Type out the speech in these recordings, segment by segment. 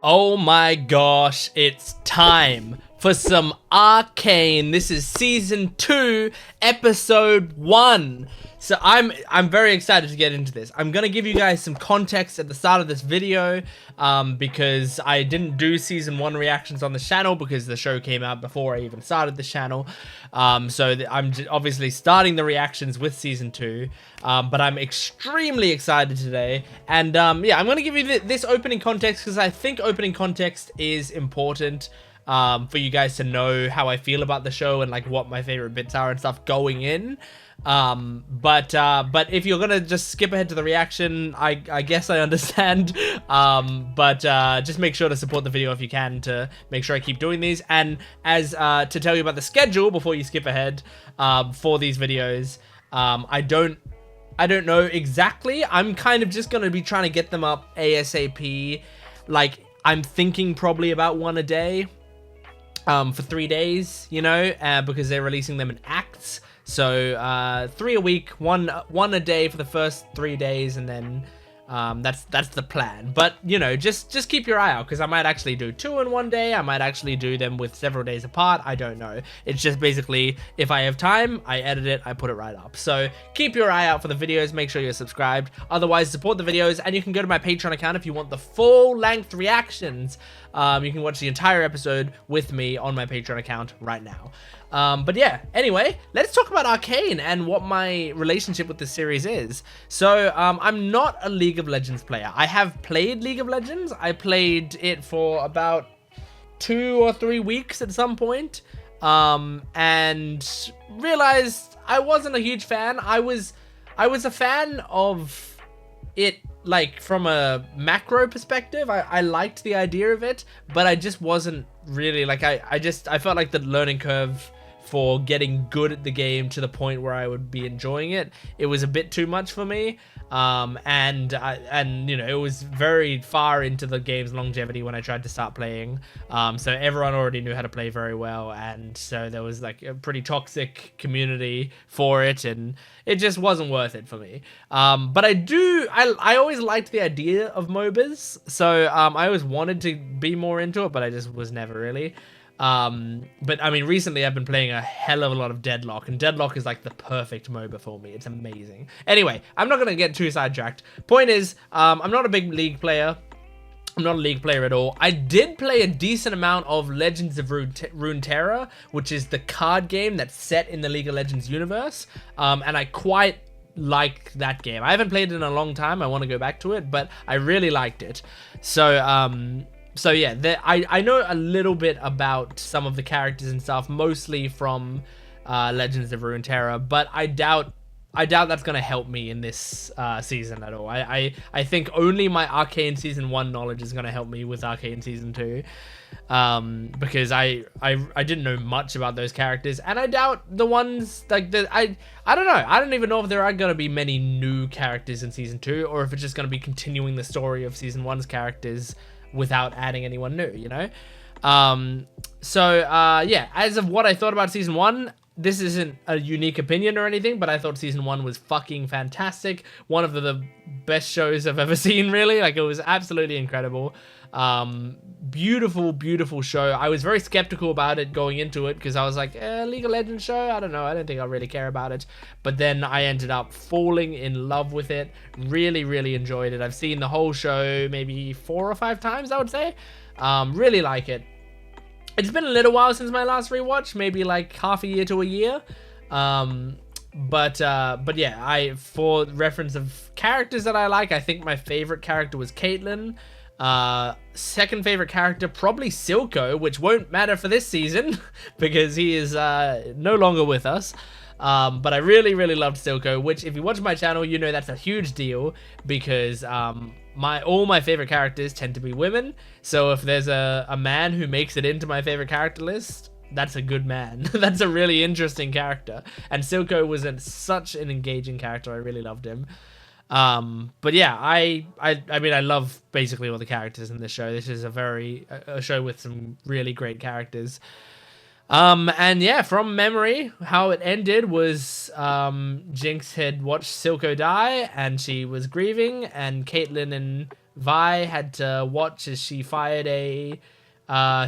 Oh my gosh, it's time for some Arcane. This is season 2, episode 1. So I'm very excited to get into this. I'm gonna give you guys some context at the start of this video, because I didn't do season 1 reactions on the channel because the show came out before I even started the channel. So I'm obviously starting the reactions with season 2, but I'm extremely excited today. And yeah, I'm gonna give you this opening context because I think opening context is important. For you guys to know how I feel about the show and like what my favorite bits are and stuff going in. But if you're gonna just skip ahead to the reaction, I guess I understand. But just make sure to support the video if you can to make sure I keep doing these. And as to tell you about the schedule before you skip ahead for these videos, I don't know exactly. I'm kind of just gonna be trying to get them up ASAP. Like I'm thinking probably about one a day. For 3 days, you know, because they're releasing them in acts. So 3 a week, one a day for the first 3 days, and then that's the plan. But you know, just keep your eye out because I might actually do 2 in one day. I might actually do them with several days apart. I don't know. It's just basically if I have time, I edit it, I put it right up. So keep your eye out for the videos. Make sure you're subscribed. Otherwise, support the videos, and you can go to my Patreon account if you want the full-length reactions. You can watch the entire episode with me on my Patreon account right now. But yeah, anyway, let's talk about Arcane and what my relationship with this series is. So, I'm not a League of Legends player. I have played League of Legends. I played it for about 2 or 3 weeks at some point, and realized I wasn't a huge fan. I was a fan of it, like from a macro perspective. I liked the idea of it, but I just wasn't really like, I felt like the learning curve for getting good at the game to the point where I would be enjoying it, it was a bit too much for me. And you know, it was very far into the game's longevity when I tried to start playing. So everyone already knew how to play very well, and so there was like a pretty toxic community for it, and it just wasn't worth it for me. But I always liked the idea of MOBAs, so I always wanted to be more into it, but I just was never really. But I mean, recently I've been playing a hell of a lot of Deadlock, and Deadlock is like the perfect MOBA for me. It's amazing. Anyway, I'm not gonna get too sidetracked. Point is, I'm not a big League player. I'm not a League player at all. I did play a decent amount of Legends of Runeterra, which is the card game that's set in the League of Legends universe, and I quite like that game. I haven't played it in a long time. I want to go back to it, but I really liked it. So yeah, I know a little bit about some of the characters and stuff, mostly from Legends of Runeterra, but I doubt that's gonna help me in this season at all. I think only my Arcane season 1 knowledge is gonna help me with Arcane season 2, because I didn't know much about those characters, and I doubt the ones like I don't know. I don't even know if there are gonna be many new characters in season 2, or if it's just gonna be continuing the story of season 1's characters without adding anyone new, you know? Yeah, as of what I thought about season 1, this isn't a unique opinion or anything, but I thought season 1 was fucking fantastic. One of the best shows I've ever seen, really. Like, it was absolutely incredible. Beautiful, beautiful show. I was very skeptical about it going into it because I was like, League of Legends show? I don't know. I don't think I'll really care about it. But then I ended up falling in love with it. Really, really enjoyed it. I've seen the whole show maybe 4 or 5 times, I would say. Really like it. It's been a little while since my last rewatch, maybe like half a year to a year. But yeah, for reference of characters that I like, I think my favorite character was Caitlyn. Second favorite character, probably Silco, which won't matter for this season because he is no longer with us. But I really, really loved Silco, which if you watch my channel, you know that's a huge deal because all my favorite characters tend to be women. So if there's a man who makes it into my favorite character list, that's a good man. That's a really interesting character. And Silco was such an engaging character. I really loved him. But yeah, I mean, I love basically all the characters in this show. This is a show with some really great characters. And yeah, from memory, how it ended was Jinx had watched Silco die, and she was grieving, and Caitlyn and Vi had to watch as she fired a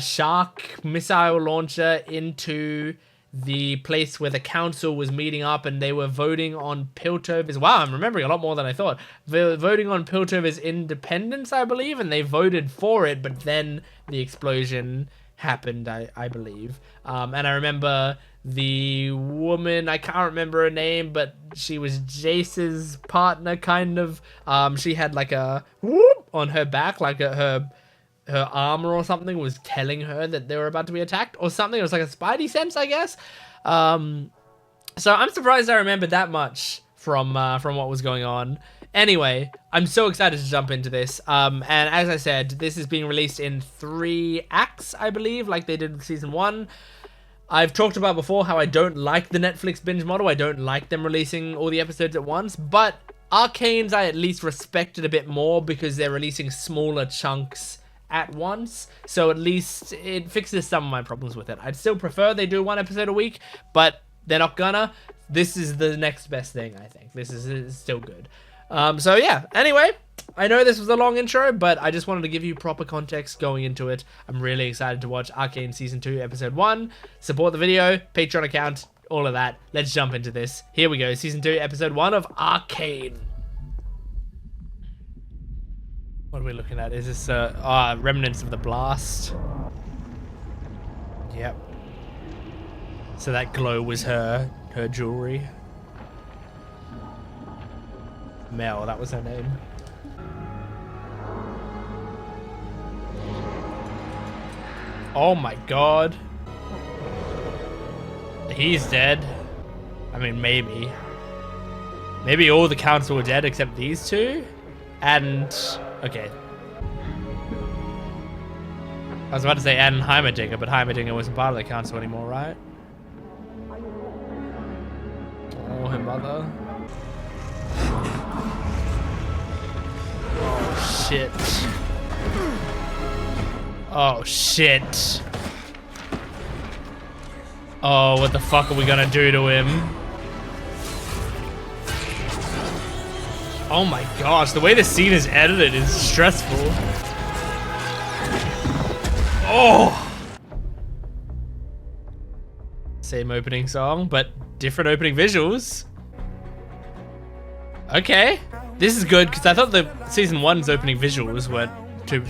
shark missile launcher into the place where the council was meeting up, and they were voting on Piltover's... Wow, I'm remembering a lot more than I thought. Voting on Piltover's independence, I believe, and they voted for it, but then the explosion happened, I believe. And I remember the woman, I can't remember her name, but she was Jace's partner, kind of. She had like a whoop on her back, like her armor or something was telling her that they were about to be attacked or something. It was like a spidey sense, I guess. So I'm surprised I remembered that much from what was going on. Anyway, I'm so excited to jump into this. And as I said, this is being released in 3 acts, I believe, like they did with season 1. I've talked about before how I don't like the Netflix binge model. I don't like them releasing all the episodes at once, but Arcane's I at least respect it a bit more because they're releasing smaller chunks at once, so at least it fixes some of my problems with it. I'd still prefer they do 1 episode a week, but they're not gonna. This is the next best thing, I think. This is still good. So yeah, anyway, I know this was a long intro, but I just wanted to give you proper context going into it. I'm really excited to watch Arcane Season 2, Episode 1. Support the video, Patreon account, all of that. Let's jump into this. Here we go, Season 2, Episode 1 of Arcane. What are we looking at? Is this remnants of the blast? Yep. So that glow was her jewelry. Mel, that was her name. Oh my god. He's dead. I mean, maybe. Maybe all the council were dead except these two? And... okay. I was about to say and Heimerdinger, but Heimerdinger wasn't part of the council anymore, right? Oh, her mother. Oh, shit. Oh, shit. Oh, what the fuck are we gonna do to him? Oh my gosh, the way the scene is edited is stressful. Oh! Same opening song, but different opening visuals. Okay. This is good, because I thought the season 1's opening visuals weren't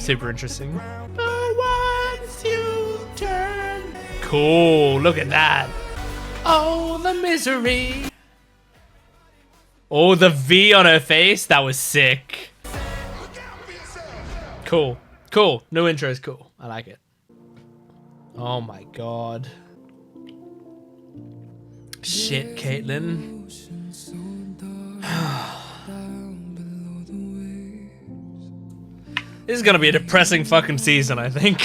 super interesting. Once you turn. Cool, look at that. Oh, the misery. Oh, the V on her face, that was sick. Cool, cool. New intro is cool. I like it. Oh my god. Shit, Caitlyn. This is gonna be a depressing fucking season, I think.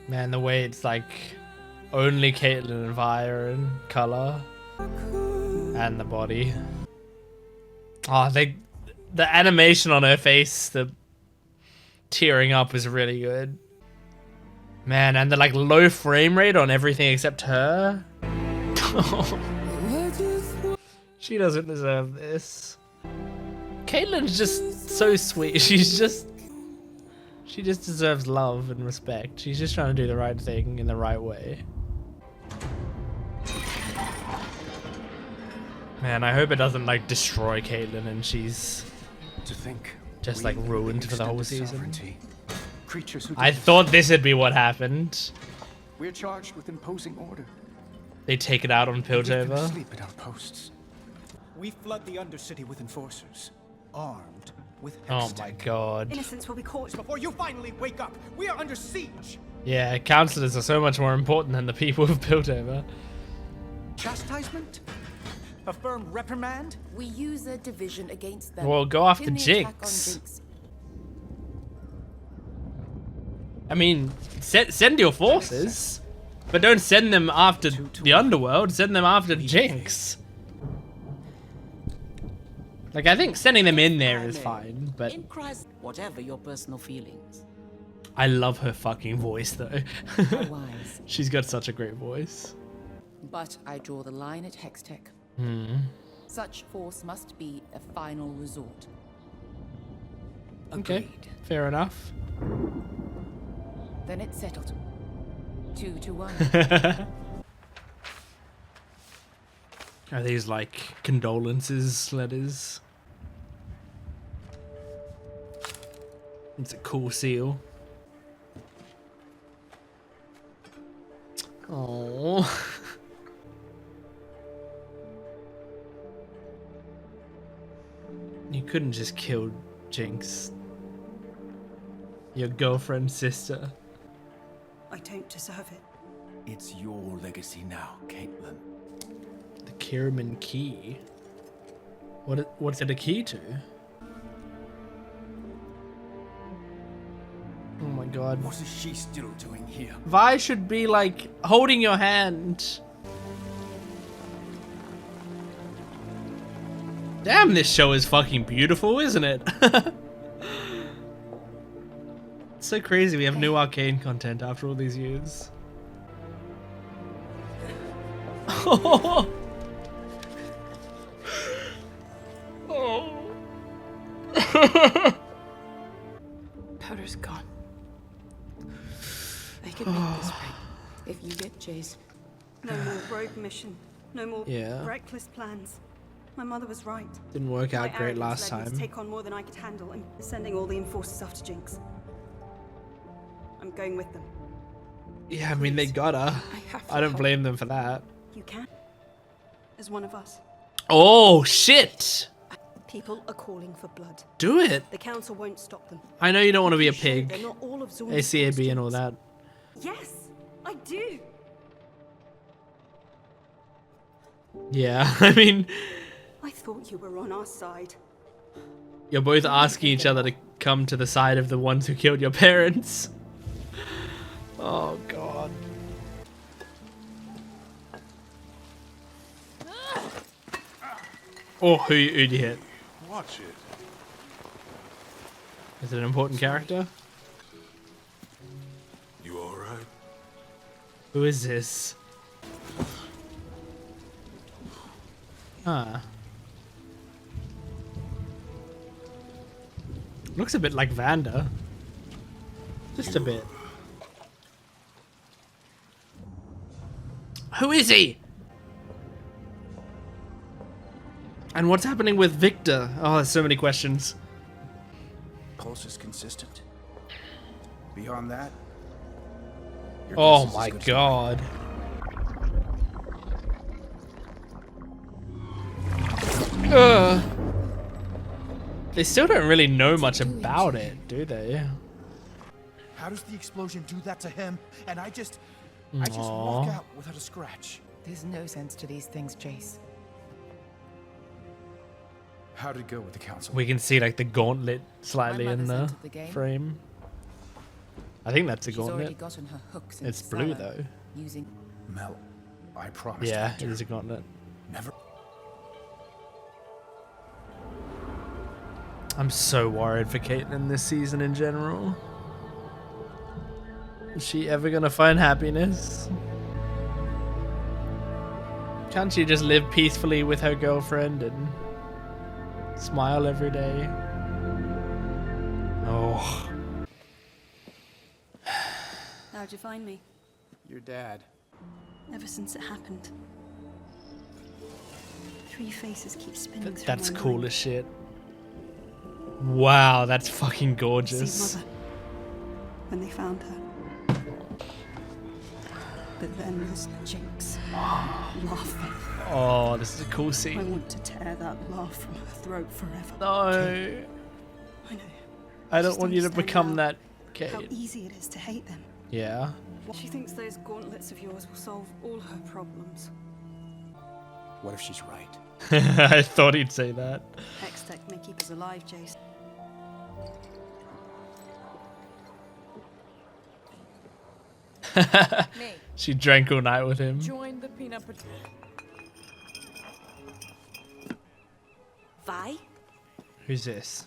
Man, the way it's like only Caitlyn and Vi are in color. And the body. Oh, the animation on her face, the tearing up is really good. Man, and the like low frame rate on everything except her. She doesn't deserve this. Caitlyn's just so sweet. She just deserves love and respect. She's just trying to do the right thing in the right way. Man, I hope it doesn't like destroy Caitlyn and she's just like ruined for the whole season. I thought this would be what happened. We're charged with imposing order. They take it out on Piltover. Sleep at our posts. We flood the Undercity with enforcers, armed with Oh my god. Innocents will be caught before you finally wake up. We are under siege. Yeah, counselors are so much more important than the people of Piltover. Chastisement? A firm reprimand? We use a division against them. Well, go after In the attack on Jinx. Jinx. I mean, send your forces, but don't send them after the underworld. Send them after Jinx. Like, I think sending them in there is fine, but Whatever your personal feelings. I love her fucking voice, though. Wise. She's got such a great voice. But I draw the line at Hextech. Such force must be a final resort. Okay, Agreed. fair enough. Then it's settled. 2 to 1. Are these like condolences letters? It's a cool seal. Oh. You couldn't just kill Jinx. Your girlfriend's sister. I don't deserve it. It's your legacy now, Caitlyn. The Kiraman key. What's it a key to? Oh my god. What is she still doing here? Vi should be like holding your hand. Damn, this show is fucking beautiful, isn't it? It's so crazy we have new Arcane content after all these years. Oh. Powder's gone. I can make this right. If you get Jace. No more rogue mission. No more Yeah. reckless plans. My mother was right. Didn't work My out great arrogance last led me to time. take on more than I could handle and sending all the enforcers after Jinx. I'm going with them. Yeah, I mean they gotta. I don't blame them for that. You can. As one of us. Oh shit! People are calling for blood. Do it. The council won't stop them. I know you don't want to be a Sure, pig. they're not all of Zorn's ACAB and all Jinx. that. Yes, I do. Yeah, I mean, I thought you were on our side. you're both asking each other to come to the side of the ones who killed your parents. Oh god. Oh, who do you hit? Watch it. Is it an important character? You alright? Who is this? Ah. Looks a bit like Vanda. Just a bit. Who is he? And what's happening with Victor? Oh, there's so many questions. Pulse is consistent. Beyond that, your Oh guess is as my good as god. They still don't really know much about it, do they? mine. How does the explosion do that to him? And I just walk Aw. out without a scratch. There's no sense to these things, Jace. How did it go with the council? We can see like the gauntlet slightly My in mother's the entered the game. frame. I think that's a She's already gauntlet. gotten her hooks It's into blue Salah though. Using Mel, I promised. Yeah, Victor, it is a gauntlet. never. I'm so worried for Caitlyn this season in general. Is she ever gonna find happiness? Can't she just live peacefully with her girlfriend and smile every day? Oh. How'd you find me? Your dad. Ever since it happened. 3 faces keep spinning through That's my cool mind. as shit. Wow, that's fucking See gorgeous. Mother when they found her. But then there's Jinx laughing. Oh, this is a cool I scene. want to tear that laugh from her throat forever. No, I know. I don't Just want you to understand become now that How Kate. easy it is to hate them. Yeah. She thinks those gauntlets of yours will solve all her problems. What if she's right? I thought he'd say that. Hextech may keep us alive, Jace. me. She drank all night with him. Join the peanut butter. Vi? Who's this?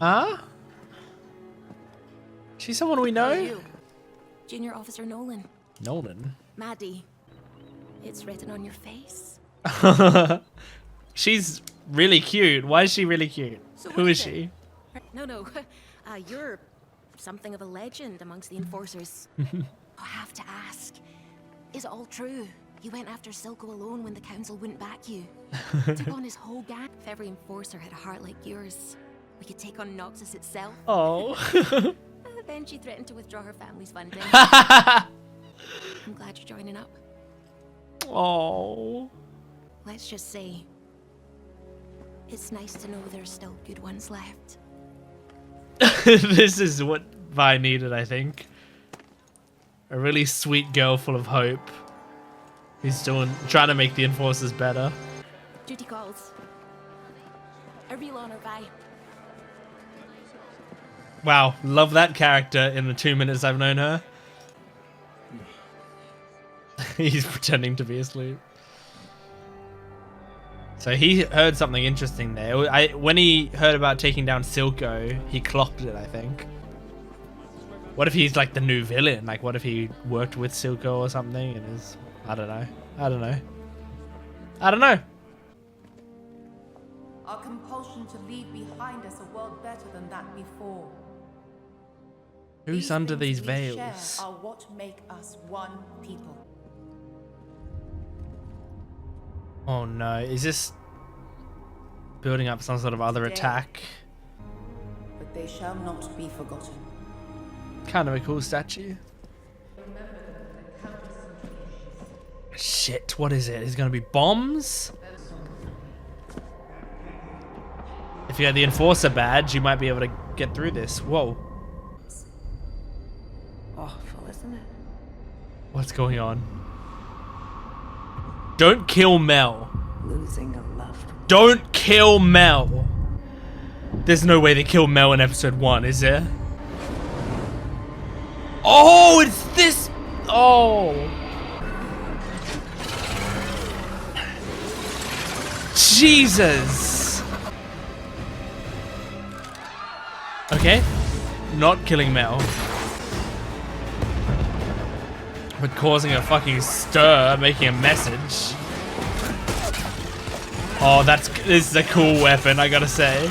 Huh? She's someone we know? You, Junior Officer Nolan. Nolan. Maddie. It's written on your face. She's really cute. Why is she really cute? So Who what is is it? she? No. You're something of a legend amongst the enforcers. I have to ask, is it all true? You went after Silco alone when the council wouldn't back you. Took on his whole gang. If every enforcer had a heart like yours, we could take on Noxus itself. Oh. Then she threatened to withdraw her family's funding. Oh. I'm glad you're joining up. Let's just say, it's nice to know there's still good ones left. This is what Vi needed, I think. A really sweet girl full of hope. Who's trying to make the enforcers better. Duty calls. A real honor, Vi. Wow, love that character in the 2 minutes I've known her. He's pretending to be asleep. So he heard something interesting there. When he heard about taking down Silco, he clocked it, I think. What if he's like the new villain? Like, what if he worked with Silco or something and is... I don't know. Our compulsion to leave behind us a world better than that before. Who's under these things we veils? share are what make us one people. Oh no, is this building up some sort of other attack? But they shall not be forgotten. Kind of a cool statue. Shit, what is it? Is it gonna be bombs? If you had the Enforcer badge, you might be able to get through this. Whoa. Awful, isn't it? What's going on? Don't kill Mel. Losing a loved one. Don't kill Mel. There's no way they kill Mel in episode 1, is there? Oh, it's this. Oh. Jesus. Okay. Not killing Mel. But causing a fucking stir, making a message. Oh, this is a cool weapon, I gotta say.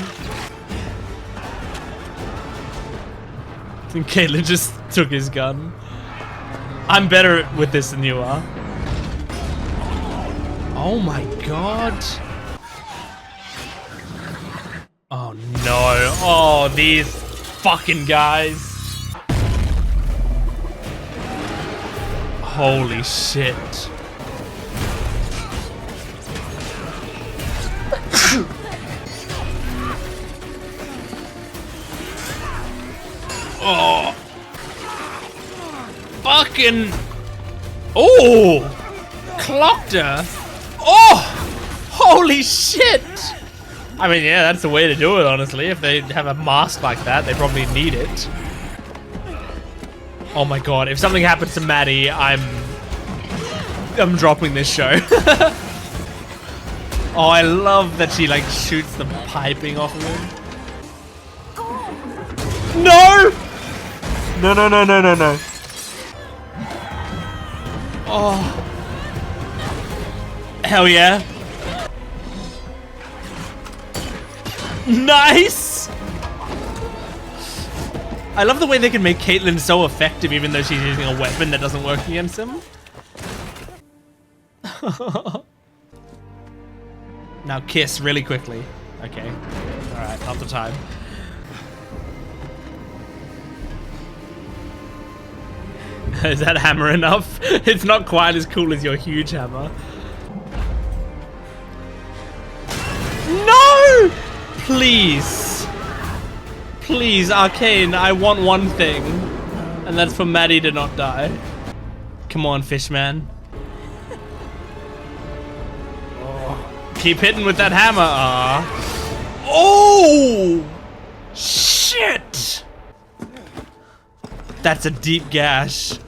I think Caitlyn just took his gun. I'm better with this than you are. Oh my god. Oh no. Oh, these fucking guys. Holy shit. Oh. Fucking. Oh. Clocked her. Oh. Holy shit. I mean, yeah, that's the way to do it, honestly. If they have a mask like that, they probably need it. Oh my god, if something happens to Maddie, I'm dropping this show. Oh, I love that she like shoots the piping off of him. No! No. Oh. Hell yeah. Nice! I love the way they can make Caitlyn so effective even though she's using a weapon that doesn't work against him. Now kiss really quickly. Okay. Alright, not the time. Is that hammer enough? It's not quite as cool as your huge hammer. No! Please. Please, Arcane, I want one thing. And that's for Maddie to not die. Come on, Fishman. Oh. Keep hitting with that hammer. Oh! Shit! That's a deep gash.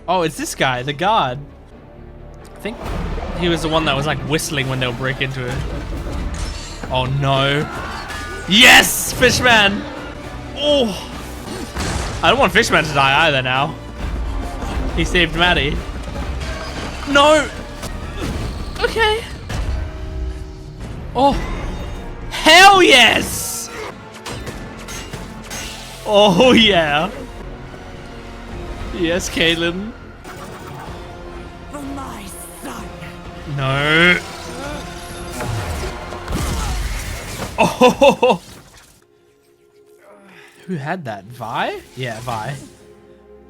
Oh, it's this guy, the guard. I think he was the one that was like whistling when they'll break into it. Oh no. Yes, Fishman! Oh! I don't want Fishman to die either now. He saved Maddie. No! Okay. Oh, hell yes! Oh yeah. Yes, Caitlyn. For my son. No. Oh. Who had that? Vi? Yeah, Vi.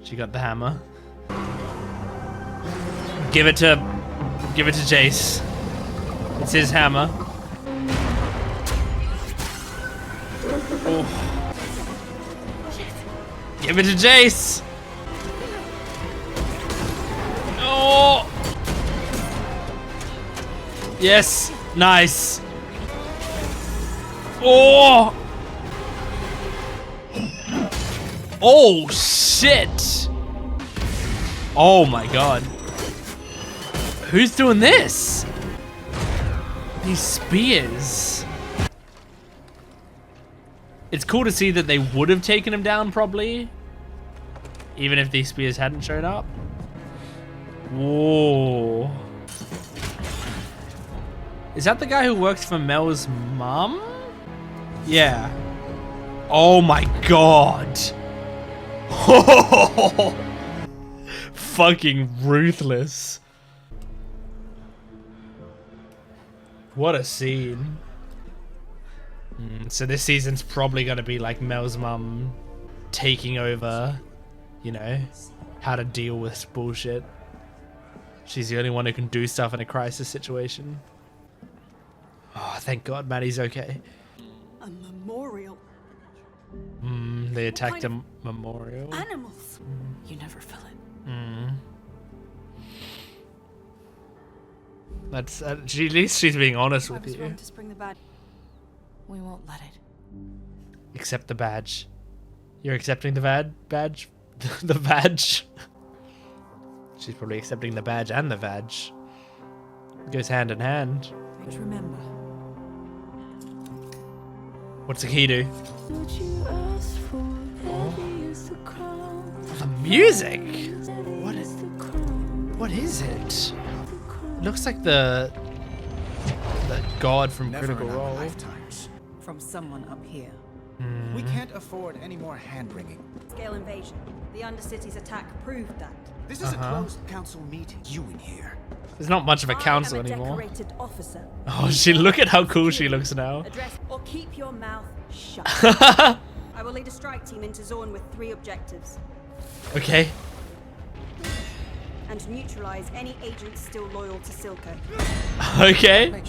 She got the hammer. Give it to Jace. It's his hammer. Oh. Give it to Jace. Oh. Yes. Nice. Oh. Oh shit. Oh my god. Who's doing this? These spears. It's cool to see that they would have taken him down probably, even if these spears hadn't shown up. Whoa. Is that the guy who works for Mel's mum? Yeah. Oh my god. Fucking ruthless. What a scene. So this season's probably gonna be like Mel's mum taking over, you know, how to deal with bullshit. She's the only one who can do stuff in a crisis situation. Oh, thank God Maddie's okay. A memorial. They attacked a memorial. Animals. You never fill it. That's at least she's being honest I with was you. wrong to spring the bad. We won't let it. Accept the badge. You're accepting the badge? The badge? She's probably accepting the badge and the vag. It goes hand in hand. But remember. What's the key do? The music? What is it? It looks like the god from Never Critical in our Role. lifetimes. From someone up here. We can't afford any more hand-wringing. Scale invasion. The Undercity's attack proved that. This is a closed council meeting. You in here. There's not much of a council I am a anymore. decorated officer. Oh, look at how cool she looks now. Address or keep your mouth shut. I will lead a strike team into Zorn with 3 objectives. Okay. And neutralize any agents still loyal to Silco. Okay.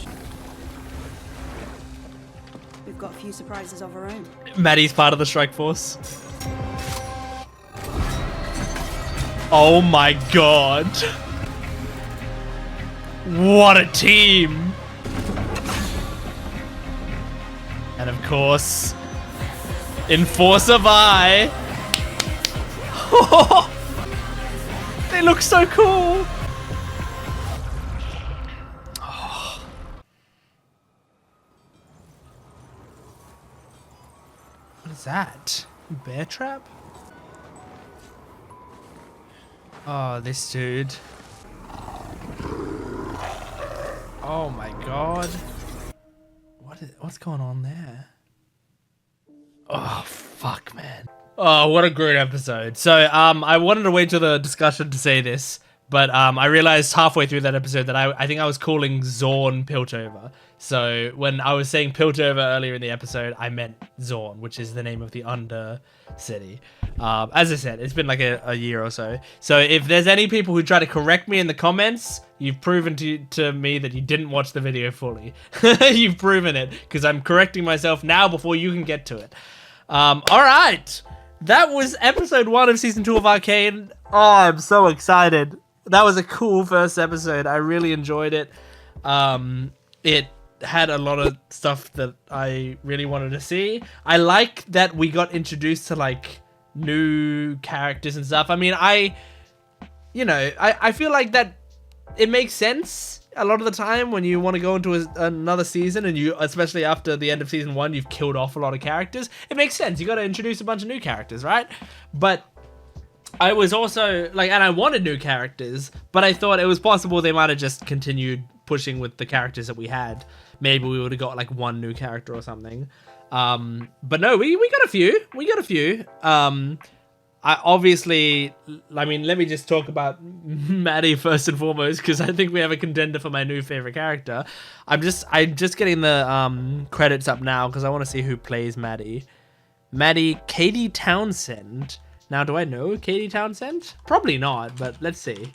We've got a few surprises of our own. Maddie's part of the strike force. Oh my god. What a team. And of course, Enforcer Vi. They look so cool. What is that? Bear trap? Oh, this dude. Oh my god. What's going on there? Oh, fuck, man. Oh, what a great episode. So, I wanted to wait till the discussion to say this, but I realized halfway through that episode that I think I was calling Zorn Piltover. So, when I was saying Piltover earlier in the episode, I meant Zorn, which is the name of the Undercity. As I said, it's been like a year or so. So, if there's any people who try to correct me in the comments, you've proven to me that you didn't watch the video fully. You've proven it, because I'm correcting myself now before you can get to it. Alright. That was episode 1 of season 2 of Arcane. Oh, I'm so excited. That was a cool first episode. I really enjoyed it. It had a lot of stuff that I really wanted to see. I like that we got introduced to like new characters and stuff. I mean, I feel like that it makes sense a lot of the time when you want to go into another season, and you, especially after the end of season 1, you've killed off a lot of characters. It makes sense. You got to introduce a bunch of new characters, right? But I was also like, and I wanted new characters, but I thought it was possible they might have just continued pushing with the characters that we had, maybe we would have got like one new character or something. But no, we got a few. I mean, let me just talk about Maddie first and foremost, because I think we have a contender for my new favorite character. I'm just getting the credits up now because I want to see who plays Maddie. Maddie, Katie Townsend. Now, do I know Katie Townsend? Probably not, but let's see.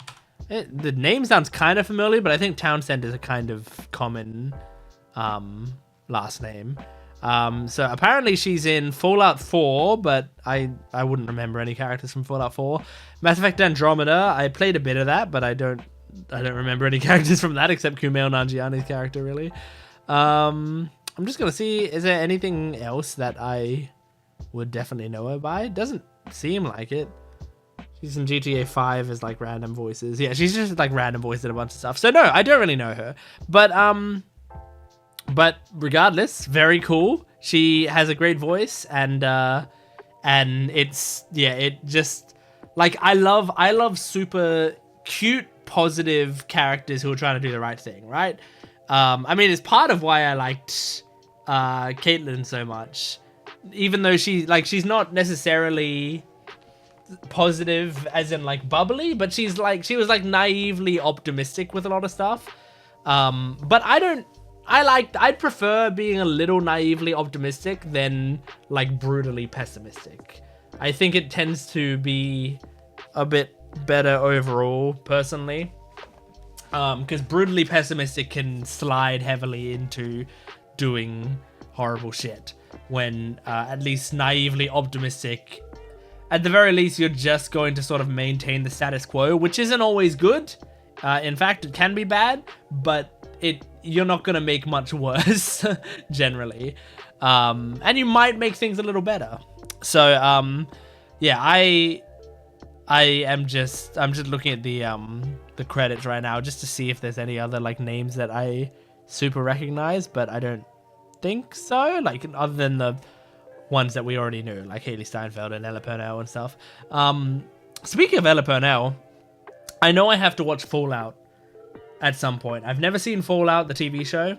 The name sounds kind of familiar, but I think Townsend is a kind of common last name. So apparently she's in Fallout 4, but I wouldn't remember any characters from Fallout 4. Mass Effect Andromeda, I played a bit of that, but I don't remember any characters from that except Kumail Nanjiani's character, really. I'm just gonna see, is there anything else that I would definitely know her by? It doesn't seem like it. She's in GTA 5 as like random voices. Yeah, she's just like random voices and a bunch of stuff. So no, I don't really know her. But regardless, very cool. She has a great voice, and it's, yeah, it just, like, I love super cute, positive characters who are trying to do the right thing, right? I mean, it's part of why I liked Caitlyn so much, even though she's not necessarily positive as in like bubbly, but she was like naively optimistic with a lot of stuff. But I'd prefer being a little naively optimistic than like brutally pessimistic. I think it tends to be a bit better overall, personally. Because brutally pessimistic can slide heavily into doing horrible shit, when at least naively optimistic, at the very least, you're just going to sort of maintain the status quo, which isn't always good. In fact, it can be bad, but you're not gonna make much worse generally, and you might make things a little better. So yeah, I'm just looking at the credits right now just to see if there's any other like names that I super recognize, but I don't think so, like other than the ones that we already knew, like Haley Steinfeld and Ella Purnell and stuff. Speaking of Ella Purnell, I know I have to watch Fallout at some point. I've never seen Fallout, the TV show.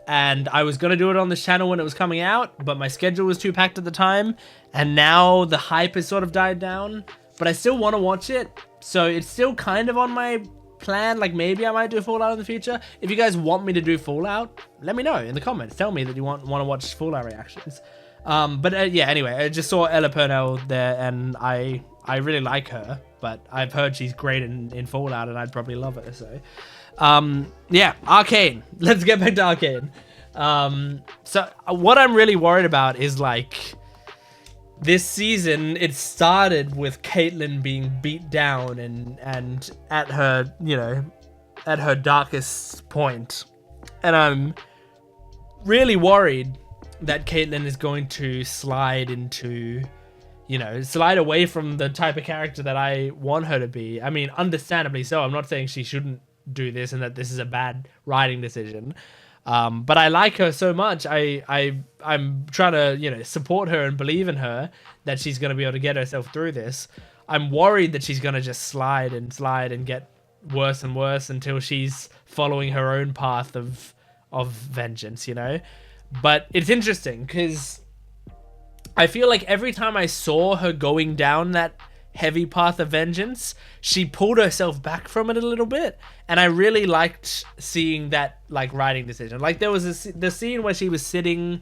And I was going to do it on this channel when it was coming out, but my schedule was too packed at the time. And now the hype has sort of died down, but I still want to watch it. So it's still kind of on my plan. Like maybe I might do Fallout in the future. If you guys want me to do Fallout, let me know in the comments. Tell me that you want to watch Fallout reactions. But yeah, anyway, I just saw Ella Purnell there, and I really like her, but I've heard she's great in Fallout, and I'd probably love her. So, yeah, Arcane. Let's get back to Arcane. So what I'm really worried about is like this season. It started with Caitlyn being beat down and at her, you know, at her darkest point, and I'm really worried that Caitlyn is going to slide into, you know, slide away from the type of character that I want her to be. I mean, understandably so. I'm not saying she shouldn't do this and that this is a bad writing decision. But I like her so much. I'm trying to, you know, support her and believe in her that she's going to be able to get herself through this. I'm worried that she's going to just slide and get worse and worse until she's following her own path of vengeance, you know? But it's interesting because I feel like every time I saw her going down that heavy path of vengeance, she pulled herself back from it a little bit, and I really liked seeing that like writing decision. Like there was the scene where she was talking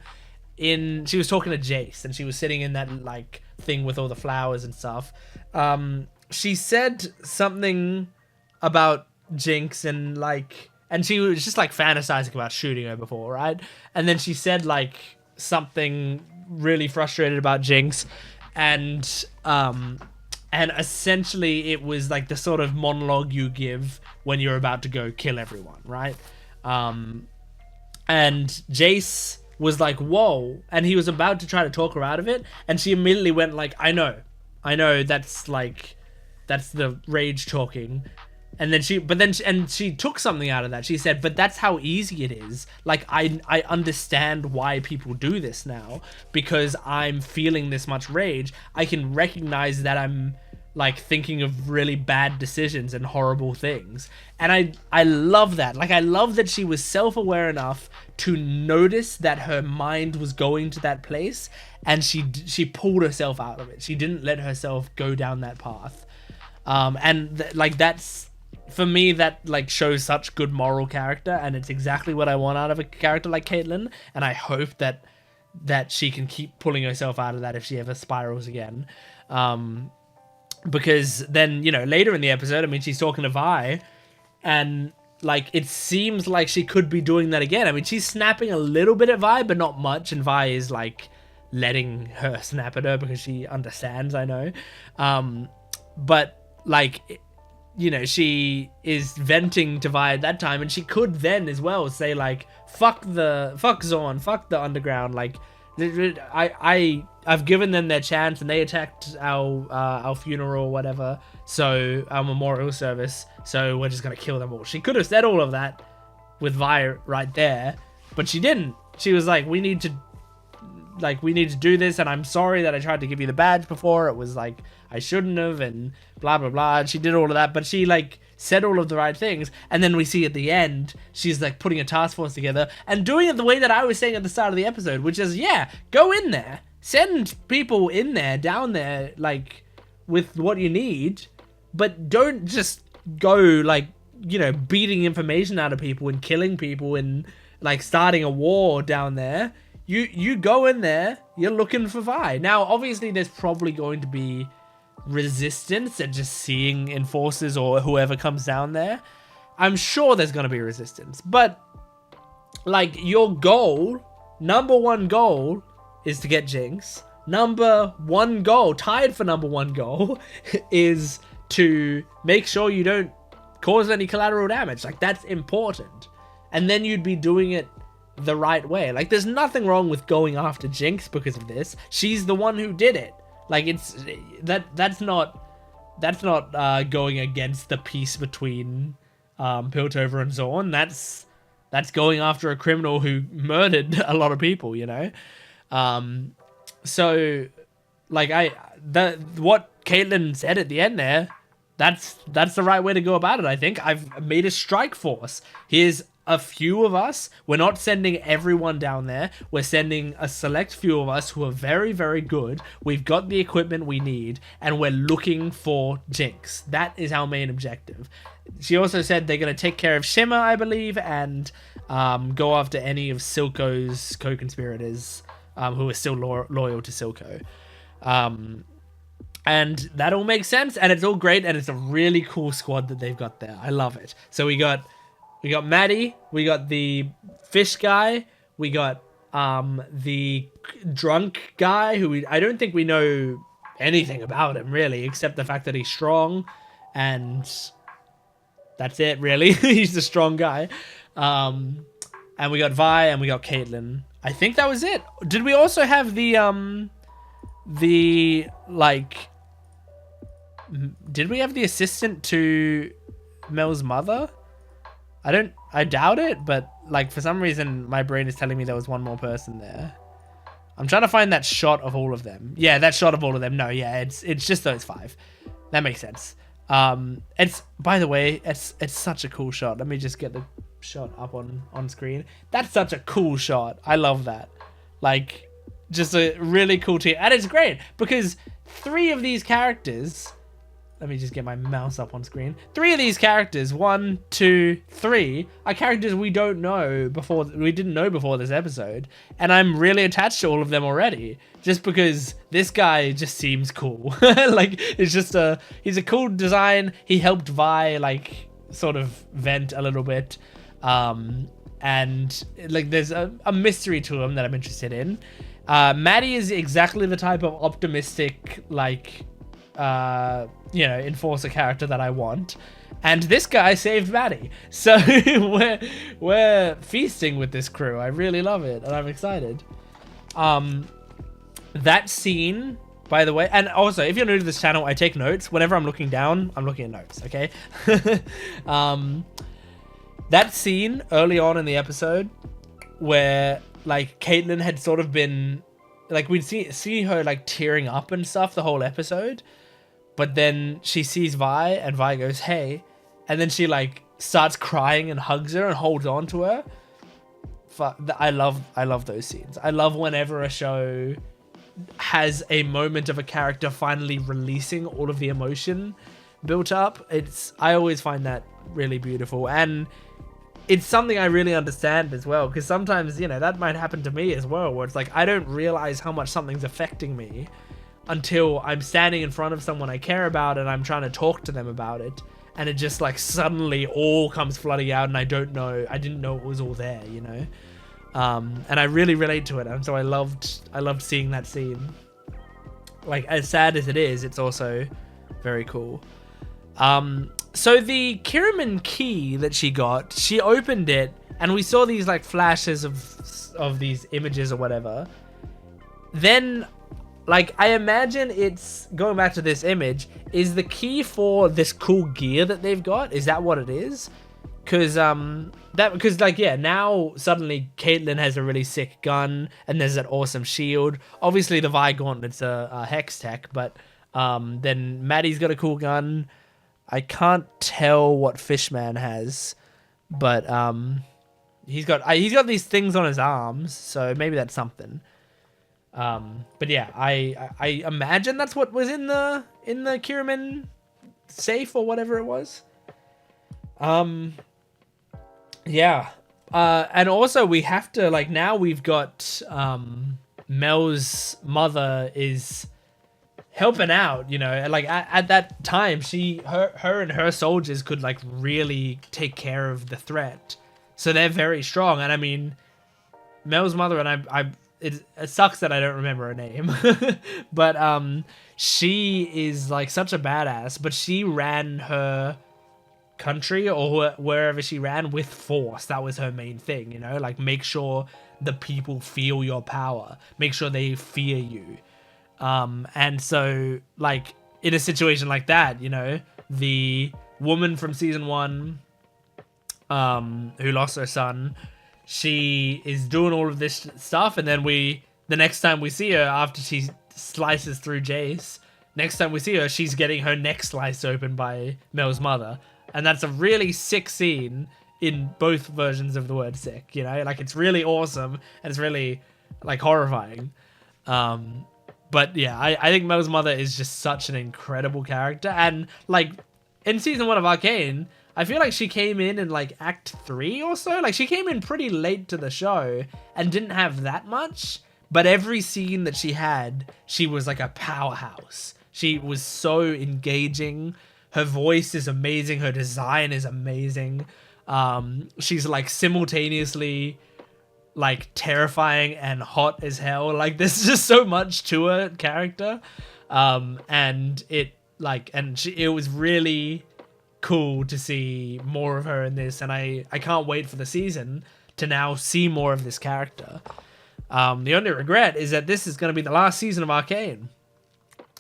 to Jace, and she was sitting in that like thing with all the flowers and stuff. She said something about Jinx and she was just like fantasizing about shooting her before, right? And then she said like something really frustrated about Jinx, and essentially it was like the sort of monologue you give when you're about to go kill everyone, right? And Jace was like, whoa, and he was about to try to talk her out of it, and she immediately went like, I know, that's the rage talking. And then she took something out of that. She said, but that's how easy it is. Like, I understand why people do this now, because I'm feeling this much rage. I can recognize that I'm like thinking of really bad decisions and horrible things. And I love that. Like, I love that she was self-aware enough to notice that her mind was going to that place, and she pulled herself out of it. She didn't let herself go down that path. Like, that's, for me, that like shows such good moral character, and it's exactly what I want out of a character like Caitlyn. And I hope that she can keep pulling herself out of that if she ever spirals again. Because then, you know, later in the episode, I mean, she's talking to Vi, and like, it seems like she could be doing that again. I mean, she's snapping a little bit at Vi, but not much, and Vi is like letting her snap at her because she understands, I know. But like, you know, she is venting to Vi at that time, and she could then as well say like, fuck Zorn, fuck the underground, like, I've given them their chance, and they attacked our funeral or whatever, so our memorial service, so we're just gonna kill them all. She could have said all of that with Vi right there, but she didn't. She was like, we need to do this, and I'm sorry that I tried to give you the badge before. It was like, I shouldn't have, and blah blah blah. And she did all of that, but she like said all of the right things. And then we see at the end, she's like putting a task force together and doing it the way that I was saying at the start of the episode, which is, yeah, go in there, send people in there, down there, like with what you need, but don't just go like, you know, beating information out of people and killing people and like starting a war down there. You go in there, you're looking for Vi. Now, obviously, there's probably going to be resistance at just seeing enforcers or whoever comes down there. I'm sure there's going to be resistance. But, like, your goal, number one goal, is to get Jinx. Number one goal, tied for number one goal, is to make sure you don't cause any collateral damage. Like, that's important. And then you'd be doing it the right way. Like, there's nothing wrong with going after Jinx because of this. She's the one who did it. Like, it's that's not going against the peace between Piltover and Zorn. That's going after a criminal who murdered a lot of people, you know. So like, what Caitlyn said at the end there, that's the right way to go about it. I think I've made a strike force. Here's a few of us. We're not sending everyone down there. We're sending a select few of us who are very, very good. We've got the equipment we need, and we're looking for Jinx. That is our main objective. She also said they're going to take care of Shimmer, I believe, and go after any of Silco's co-conspirators who are still loyal to Silco. And that all makes sense, and it's all great, and it's a really cool squad that they've got there. I love it. So we got Maddie, we got the fish guy, we got the drunk guy who I don't think we know anything about him really, except the fact that he's strong, and that's it really. He's the strong guy. And we got Vi, and we got Caitlyn. I think that was it. Did we also have did we have the assistant to Mel's mother? I doubt it, but like, for some reason my brain is telling me there was one more person there. I'm trying to find that shot of all of them. Yeah, that shot of all of them. No, yeah, it's just those five. That makes sense. It's, by the way, it's such a cool shot. Let me just get the shot up on screen. That's such a cool shot. I love that. Like, just a really cool team. And it's great because three of these characters, let me just get my mouse up on screen. Three of these characters, 1, 2, 3, are characters we didn't know before this episode. And I'm really attached to all of them already. Just because this guy just seems cool. Like, it's just he's a cool design. He helped Vi, like, sort of vent a little bit. And like, there's a mystery to him that I'm interested in. Maddie is exactly the type of optimistic, like, enforcer character that I want, and this guy saved Maddie, so we're feasting with this crew. I really love it, and I'm excited. That scene, by the way, and also, if you're new to this channel, I take notes. Whenever I'm looking down, I'm looking at notes, okay? That scene early on in the episode where, like, Caitlyn had sort of been, like, we'd see her, like, tearing up and stuff the whole episode, but then she sees Vi, and Vi goes, hey, and then she like starts crying and hugs her and holds on to her. I love those scenes. I love whenever a show has a moment of a character finally releasing all of the emotion built up. I always find that really beautiful, and it's something I really understand as well, because sometimes, you know, that might happen to me as well, where it's like I don't realize how much something's affecting me until I'm standing in front of someone I care about and I'm trying to talk to them about it, and it just like suddenly all comes flooding out, and I didn't know it was all there, you know. And I really relate to it, and so I loved seeing that scene. Like, as sad as it is, it's also very cool. So the Kiriman key that she got, she opened it, and we saw these like flashes of these images or whatever. Then, like, I imagine it's, going back to this image, is the key for this cool gear that they've got? Is that what it is? Because like, yeah, now suddenly Caitlyn has a really sick gun, and there's that awesome shield. Obviously the Vi gauntlet's a hex tech, but then Maddie's got a cool gun. I can't tell what Fishman has, but he's got these things on his arms, so maybe that's something. But yeah, I imagine that's what was in the Kiriman safe or whatever it was. Yeah. And also we have to, like, now we've got Mel's mother is helping out, you know, like at that time her and her soldiers could like really take care of the threat, so they're very strong. And I mean, Mel's mother, and it sucks that I don't remember her name, but she is like such a badass, but she ran her country or wherever she ran with force. That was her main thing, you know, like make sure the people feel your power, make sure they fear you. And so, like, in a situation like that, you know, the woman from season 1, who lost her son, she is doing all of this stuff, and then the next time we see her, after she slices through Jace, next time we see her, she's getting her neck sliced open by Mel's mother. And that's a really sick scene in both versions of the word sick, you know? Like, it's really awesome, and it's really, like, horrifying. But yeah, I think Mel's mother is just such an incredible character. And like in season 1 of Arcane, I feel like she came in like act 3 or so. Like, she came in pretty late to the show and didn't have that much. But every scene that she had, she was like a powerhouse. She was so engaging. Her voice is amazing. Her design is amazing. She's like simultaneously like terrifying and hot as hell. Like, there's just so much to her character, and it was really cool to see more of her in this, and I can't wait for the season to now see more of this character. The only regret is that this is going to be the last season of Arcane,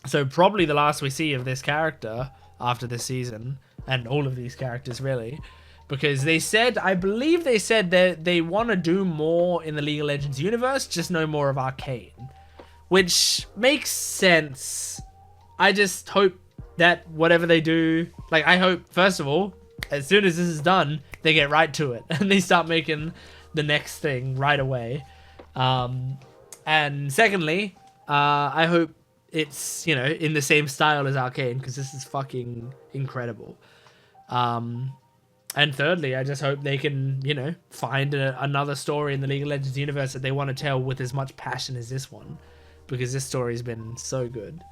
so probably the last we see of this character after this season, and all of these characters really. Because I believe they said that they want to do more in the League of Legends universe, just no more of Arcane. Which makes sense. I just hope that whatever they do, like, I hope, first of all, as soon as this is done, they get right to it. And they start making the next thing right away. And secondly, I hope it's, you know, in the same style as Arcane, because this is fucking incredible. And thirdly, I just hope they can, you know, find another story in the League of Legends universe that they want to tell with as much passion as this one, because this story's been so good.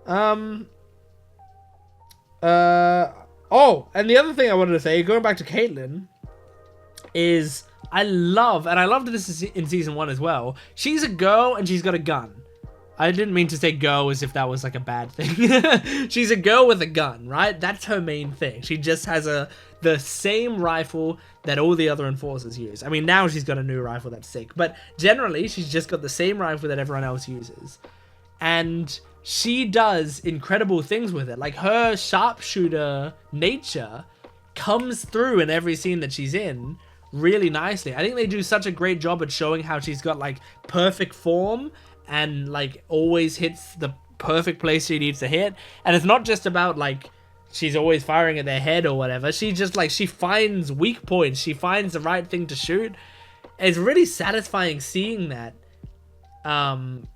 Oh, and the other thing I wanted to say, going back to Caitlyn, is I loved this in season 1 as well. She's a girl and she's got a gun. I didn't mean to say girl as if that was like a bad thing. She's a girl with a gun, right? That's her main thing. She just has the same rifle that all the other enforcers use. I mean, now she's got a new rifle that's sick, but generally she's just got the same rifle that everyone else uses. And she does incredible things with it. Like, her sharpshooter nature comes through in every scene that she's in really nicely. I think they do such a great job at showing how she's got like perfect form and like always hits the perfect place she needs to hit. And it's not just about like she's always firing at their head or whatever. She just like, she finds weak points. She finds the right thing to shoot. It's really satisfying seeing that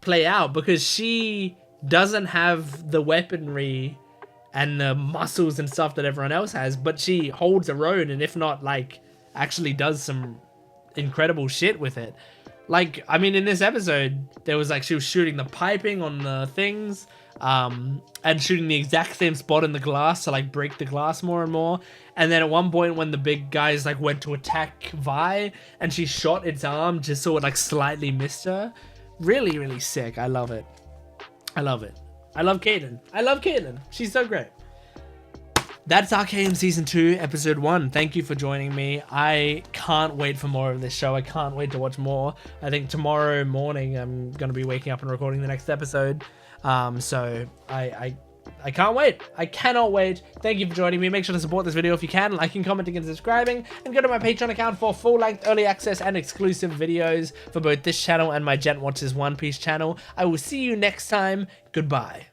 play out, because she doesn't have the weaponry and the muscles and stuff that everyone else has, but she holds her own, and if not, like, actually does some incredible shit with it. Like, I mean, in this episode, there was like, she was shooting the piping on the things, and shooting the exact same spot in the glass to like break the glass more and more. And then at one point when the big guys like went to attack Vi, and she shot its arm just so it like slightly missed her. Really, really sick. I love it. I love it. I love Caitlyn. I love Caitlyn. She's so great. That's Arcane Season 2, Episode 1. Thank you for joining me. I can't wait for more of this show. I can't wait to watch more. I think tomorrow morning I'm going to be waking up and recording the next episode. So I can't wait. I cannot wait. Thank you for joining me. Make sure to support this video if you can, liking, commenting, and subscribing. And go to my Patreon account for full-length early access and exclusive videos for both this channel and my Gent Watches One Piece channel. I will see you next time. Goodbye.